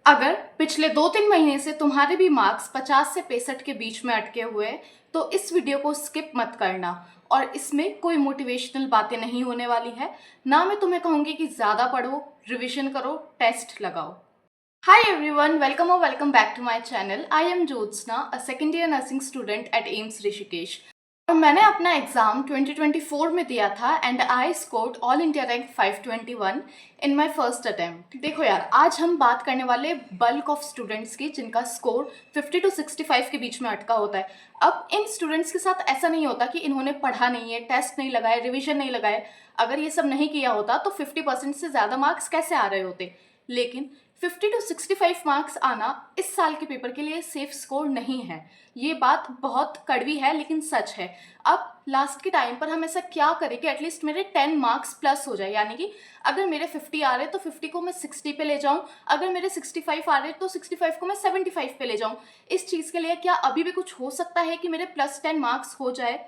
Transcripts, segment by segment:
अगर पिछले 2-3 महीने से तुम्हारे भी मार्क्स 50 से 65 के बीच में अटके हुए हैं, तो इस वीडियो को स्किप मत करना। और इसमें कोई मोटिवेशनल बातें नहीं होने वाली है। ना मैं तुम्हें कहूँगी कि ज़्यादा पढ़ो, रिविजन करो, टेस्ट लगाओ। Hi everyone, welcome or welcome back to my channel. I am Jyotsna, a second year nursing student at AIIMS Rishikesh. और मैंने अपना एग्ज़ाम 2024 में दिया था and I scored all India rank 521 in my first attempt. देखो यार, आज हम बात करने वाले बल्क ऑफ स्टूडेंट्स की जिनका स्कोर 50 to 65 के बीच में अटका होता है। अब इन स्टूडेंट्स के साथ ऐसा नहीं होता कि इन्होंने पढ़ा नहीं है, टेस्ट नहीं लगाए, रिविजन नहीं लगाए। अगर ये सब नहीं किया होता तो 50% से ज़्यादा मार्क्स कैसे आ रहे होते। लेकिन 50 to 65 मार्क्स आना इस साल के पेपर के लिए सेफ स्कोर नहीं है। ये बात बहुत कड़वी है लेकिन सच है। अब लास्ट के टाइम पर हम ऐसा क्या करें कि एटलीस्ट मेरे 10 मार्क्स प्लस हो जाए, यानी कि अगर मेरे 50 आ रहे तो 50 को मैं 60 पे ले जाऊं, अगर मेरे 65 आ रहे तो 65 को मैं 75 पे ले जाऊं। इस चीज़ के लिए क्या अभी भी कुछ हो सकता है कि मेरे +10 मार्क्स हो जाए?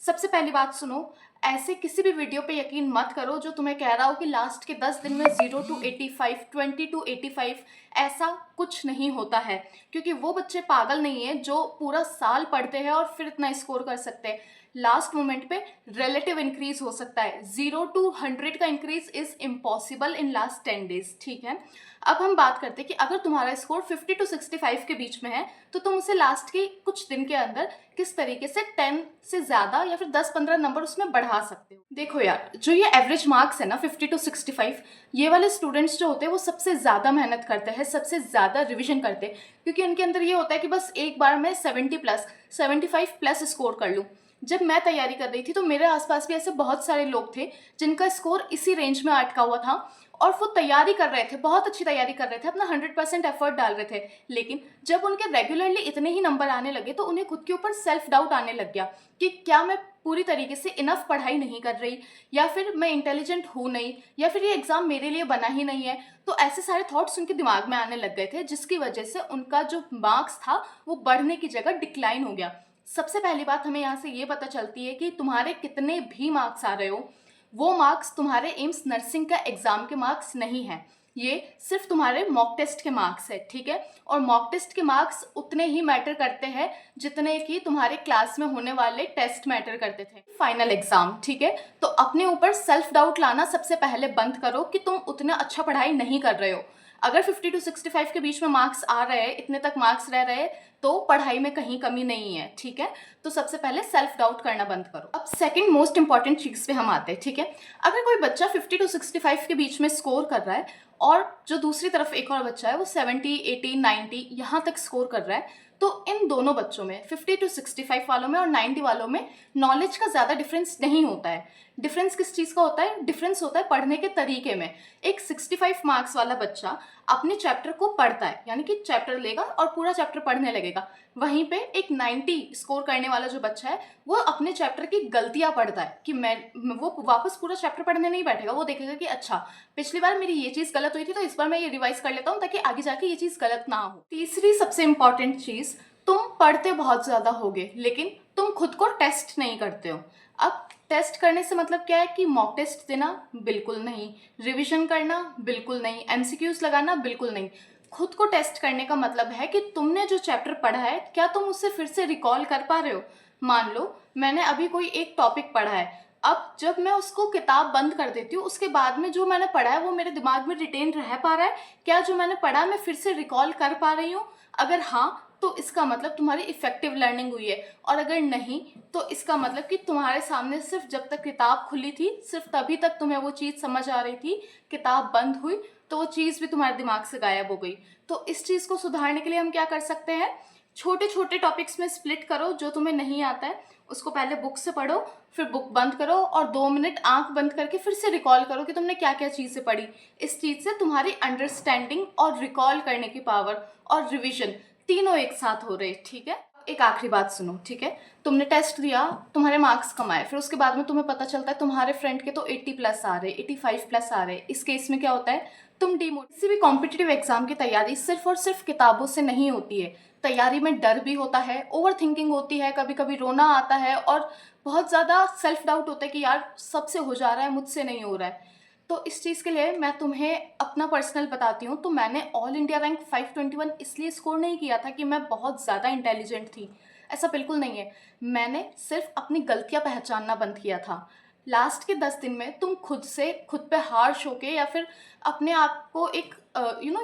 सबसे पहली बात सुनो, ऐसे किसी भी वीडियो पे यकीन मत करो जो तुम्हें कह रहा हो कि लास्ट के 10 दिन में 0 to 85, 20 to 85, ऐसा कुछ नहीं होता है। क्योंकि वो बच्चे पागल नहीं है जो पूरा साल पढ़ते हैं और फिर इतना स्कोर कर सकते हैं। लास्ट मोमेंट पे रिलेटिव इंक्रीज हो सकता है। 0 to 100 का increase is impossible in last 10 days. ठीक है, अब हम बात करते हैं कि अगर तुम्हारा स्कोर 50 to 65 के बीच में है तो तुम उसे लास्ट के कुछ दिन के अंदर किस तरीके से 10 से ज़्यादा या फिर 10-15 नंबर उसमें बढ़ा सकते हो। देखो यार, जो ये एवरेज मार्क्स है ना 50 to 65, ये वाले स्टूडेंट्स जो होते हैं वो सबसे ज़्यादा मेहनत करते हैं, सबसे ज़्यादा रिविजन करते हैं। क्योंकि उनके अंदर ये होता है कि बस एक बार मैं 70 प्लस 75 प्लस स्कोर कर लूँ। जब मैं तैयारी कर रही थी तो मेरे आसपास भी ऐसे बहुत सारे लोग थे जिनका स्कोर इसी रेंज में अटका हुआ था और वो तैयारी कर रहे थे, बहुत अच्छी तैयारी कर रहे थे, अपना 100% एफर्ट डाल रहे थे। लेकिन जब उनके रेगुलरली इतने ही नंबर आने लगे तो उन्हें खुद के ऊपर सेल्फ डाउट आने लग गया कि क्या मैं पूरी तरीके से इनफ पढ़ाई नहीं कर रही, या फिर मैं इंटेलिजेंट हूँ नहीं, या फिर ये एग्ज़ाम मेरे लिए बना ही नहीं है। तो ऐसे सारे थॉट्स उनके दिमाग में आने लग गए थे जिसकी वजह से उनका जो मार्क्स था वो बढ़ने की जगह डिक्लाइन हो गया। सबसे पहली बात हमें यहाँ से ये पता चलती है कि तुम्हारे कितने भी मार्क्स आ रहे हो, वो मार्क्स तुम्हारे एम्स नर्सिंग का एग्ज़ाम के मार्क्स नहीं है। ये सिर्फ तुम्हारे मॉक टेस्ट के मार्क्स है। ठीक है, और मॉक टेस्ट के मार्क्स उतने ही मैटर करते हैं जितने कि तुम्हारे क्लास में होने वाले टेस्ट मैटर करते थे फाइनल एग्जाम। ठीक है, तो अपने ऊपर सेल्फ डाउट लाना सबसे पहले बंद करो कि तुम उतना अच्छा पढ़ाई नहीं कर रहे हो। अगर 50 to 65 के बीच में मार्क्स आ रहे हैं, इतने तक मार्क्स रह रहे हैं, तो पढ़ाई में कहीं कमी नहीं है। ठीक है, तो सबसे पहले सेल्फ डाउट करना बंद करो। अब सेकंड मोस्ट इंपॉर्टेंट चीज़ पे हम आते हैं। ठीक है, अगर कोई बच्चा 50 to 65 के बीच में स्कोर कर रहा है और जो दूसरी तरफ एक और बच्चा है वो 70, 80, 90 यहाँ तक स्कोर कर रहा है, तो इन दोनों बच्चों में 50 to 65 वालों में और 90 वालों में नॉलेज का ज़्यादा डिफरेंस नहीं होता है। डिफरेंस किस चीज़ का होता है? डिफरेंस होता है पढ़ने के तरीके में। एक 65 मार्क्स वाला बच्चा अपने चैप्टर को पढ़ता है, यानी कि चैप्टर लेगा और पूरा चैप्टर पढ़ने लगेगा। वहीं पे एक 90 स्कोर करने वाला जो बच्चा है वो अपने चैप्टर की गलतियां पढ़ता है कि वो वापस पूरा चैप्टर पढ़ने नहीं बैठेगा। वो देखेगा कि अच्छा, पिछली बार मेरी ये चीज़ गलत हुई थी तो इस बार मैं ये रिवाइज कर लेता हूँ ताकि आगे जाके ये चीज़ गलत ना हो। तीसरी सबसे इंपॉर्टेंट चीज़, तुम पढ़ते बहुत ज़्यादा होगे लेकिन तुम खुद को टेस्ट नहीं करते हो। अब टेस्ट करने से मतलब क्या है कि मॉक टेस्ट देना बिल्कुल नहीं, रिविजन करना बिल्कुल नहीं, एमसीक्यूज लगाना बिल्कुल नहीं। खुद को टेस्ट करने का मतलब है कि तुमने जो चैप्टर पढ़ा है क्या तुम उससे फिर से रिकॉल कर पा रहे हो। मान लो मैंने अभी कोई एक टॉपिक पढ़ा है, अब जब मैं उसको किताब बंद कर देती हूँ उसके बाद में जो मैंने पढ़ा है वो मेरे दिमाग में रिटेन रह पा रहा है, क्या जो मैंने पढ़ा मैं फिर से रिकॉल कर पा रही हूँ? अगर हाँ तो इसका मतलब तुम्हारी इफेक्टिव लर्निंग हुई है, और अगर नहीं तो इसका मतलब कि तुम्हारे सामने सिर्फ जब तक किताब खुली थी सिर्फ तभी तक तुम्हें वो चीज़ समझ आ रही थी, किताब बंद हुई तो वो चीज़ भी तुम्हारे दिमाग से गायब हो गई। तो इस चीज़ को सुधारने के लिए हम क्या कर सकते हैं? छोटे छोटे टॉपिक्स में स्प्लिट करो। जो तुम्हें नहीं आता है उसको पहले बुक से पढ़ो, फिर बुक बंद करो और 2 मिनट आंख बंद करके फिर से रिकॉल करो कि तुमने क्या क्या चीज़ें पढ़ी। इस चीज़ से तुम्हारी अंडरस्टैंडिंग और रिकॉल करने की पावर और रिविजन तीनों एक साथ हो रहे। ठीक है, एक आखिरी बात सुनो। ठीक है, तुमने टेस्ट दिया, तुम्हारे मार्क्स कम आए, फिर उसके बाद में तुम्हें पता चलता है तुम्हारे फ्रेंड के तो 80 प्लस आ रहे, 85 प्लस आ रहे। इस केस में क्या होता है? तुम किसी भी कॉम्पिटिटिव एग्जाम की तैयारी सिर्फ और सिर्फ किताबों से नहीं होती है। तैयारी में डर भी होता है, ओवर थिंकिंग होती है, कभी कभी रोना आता है और बहुत ज़्यादा सेल्फ डाउट होता है कि यार सबसे हो जा रहा है, मुझसे नहीं हो रहा है। तो इस चीज़ के लिए मैं तुम्हें अपना पर्सनल बताती हूँ। तो मैंने ऑल इंडिया रैंक 521 इसलिए स्कोर नहीं किया था कि मैं बहुत ज़्यादा इंटेलिजेंट थी, ऐसा बिल्कुल नहीं है। मैंने सिर्फ अपनी गलतियाँ पहचानना बंद किया था। लास्ट के 10 दिन में तुम खुद से खुद पे हार्श होके या फिर अपने आप को एक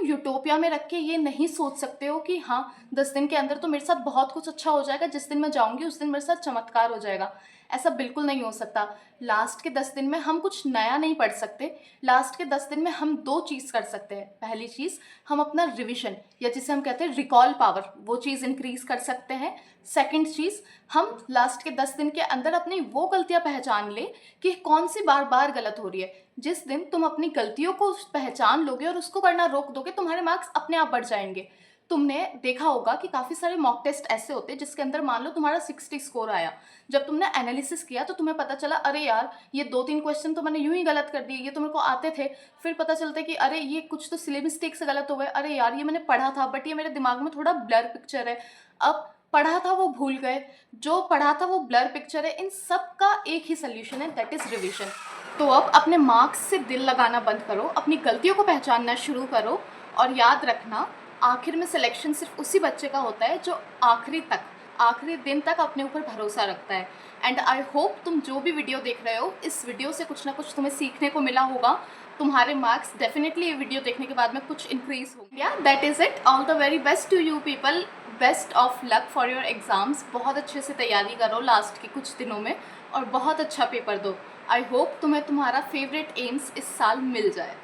यूटोपिया में रख के ये नहीं सोच सकते हो कि हाँ 10 दिन के अंदर तो मेरे साथ बहुत कुछ अच्छा हो जाएगा, जिस दिन मैं जाऊँगी उस दिन मेरे साथ चमत्कार हो जाएगा। ऐसा बिल्कुल नहीं हो सकता। लास्ट के 10 दिन में हम कुछ नया नहीं पढ़ सकते। लास्ट के 10 दिन में हम 2 चीज़ कर सकते हैं। पहली चीज़, हम अपना रिविजन या जिसे हम कहते हैं रिकॉल पावर, वो चीज़ इंक्रीज कर सकते हैं। सेकंड चीज़, हम लास्ट के 10 दिन के अंदर अपनी वो गलतियां पहचान ले कि कौन सी बार बार गलत हो रही है। जिस दिन तुम अपनी गलतियों को पहचान लोगे और उसको करना रोक दोगे, तुम्हारे मार्क्स अपने आप बढ़ जाएंगे। तुमने देखा होगा कि काफ़ी सारे मॉक टेस्ट ऐसे होते हैं जिसके अंदर मान लो तुम्हारा 60 स्कोर आया। जब तुमने एनालिसिस किया तो तुम्हें पता चला अरे यार ये 2-3 क्वेश्चन तो मैंने यूं ही गलत कर दिए, ये तो मेरे को आते थे। फिर पता चलता है कि अरे ये कुछ तो सिले मिस्टेक से गलत हो गए, अरे यार ये मैंने पढ़ा था बट ये मेरे दिमाग में थोड़ा ब्लर पिक्चर है। अब पढ़ा था वो भूल गए, जो पढ़ा था वो ब्लर पिक्चर है। इन सब का एक ही सोल्यूशन है, दैट इज़ रिविजन। तो अब अपने मार्क्स से दिल लगाना बंद करो, अपनी गलतियों को पहचानना शुरू करो और याद रखना आखिर में सिलेक्शन सिर्फ उसी बच्चे का होता है जो आखिरी दिन तक अपने ऊपर भरोसा रखता है। एंड आई होप तुम जो भी वीडियो देख रहे हो, इस वीडियो से कुछ ना कुछ तुम्हें सीखने को मिला होगा। तुम्हारे मार्क्स डेफिनेटली ये वीडियो देखने के बाद में कुछ इंक्रीज होंगे। Yeah that is it. All the very best to you people. Best of luck for your exams. बहुत अच्छे से तैयारी करो लास्ट के कुछ दिनों में और बहुत अच्छा पेपर दो। आई होप तुम्हें तुम्हारा फेवरेट एम्स इस साल मिल जाए।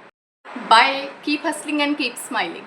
Bye, keep hustling and keep smiling.